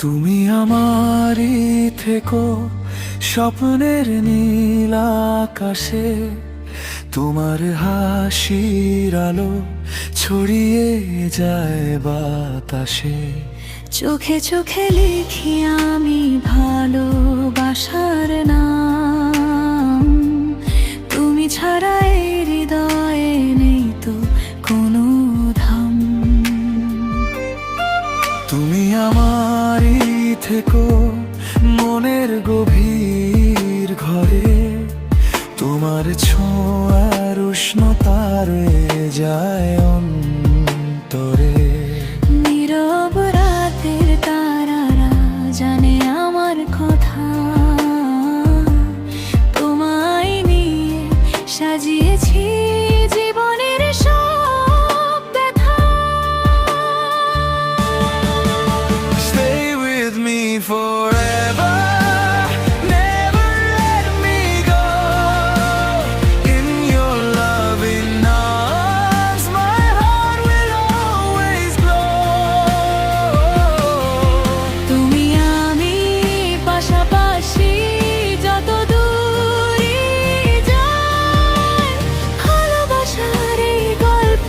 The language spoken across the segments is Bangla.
তুমি আমারই থেকো স্বপ্নের নীল আকাশে, তোমার হাসির আলো ছড়িয়ে যায় বাতাসে। চোখে চোখে লিখি আমি ভালোবাসার নাম, তুমি ছাড়া এই হৃদয়ে নেই তো কোনো ধাম। তুমি আমারই থেকো মনের গভীর ঘরে, তোমার ছোঁয়ার উষ্ণতা রয়ে যায় অন্তরে। নীরব রাতের তারারা জানে আমার কথা, তোমায় নিয়ে সাজিয়েছি জীবনের সব ব্যথা। Stay with me forever, never let me go. In your loving arms, my heart will always glow. তুমি আমি পাশাপাশি যত দূরে যাই, ভালোবাসার এই গল্প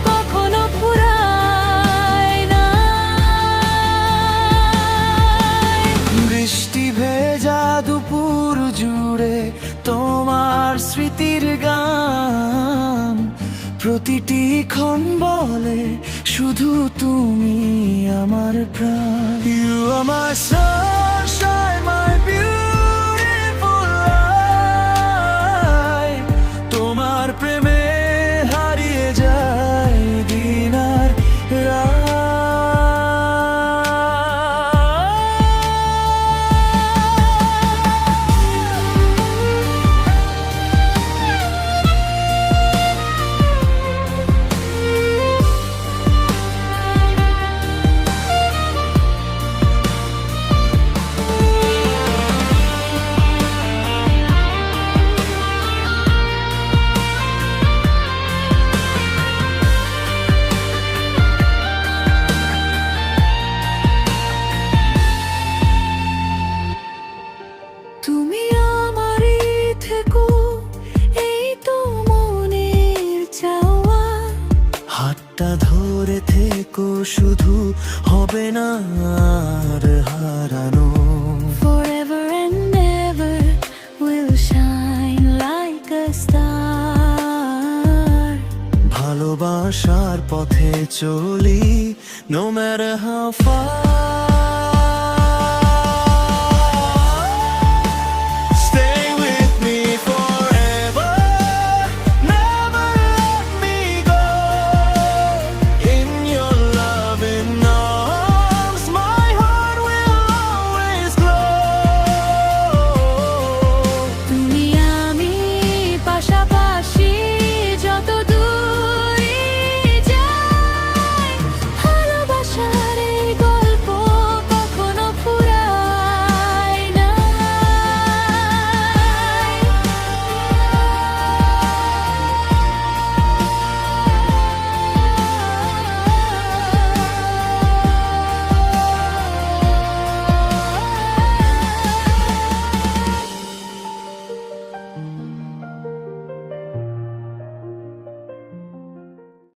কখনো ফুরায় না। বৃষ্টি ভেজা দুপুর জুড়ে তোমার স্মৃতির গান, প্রতিটি ক্ষণ বলে শুধু তুমি আমার প্রাণ। You are my sunshine, my beautiful light. তোমার প্রেমে হারিয়ে যায় দিন আর রাত। তুমি আমারই থেকো, এই তো মনের চাওয়া। হাতটা ধরে থেকো শুধু, হবে না আর হারানো। Forever and ever will shine like a star. ভালোবাসার পথে চলি, no matter how far.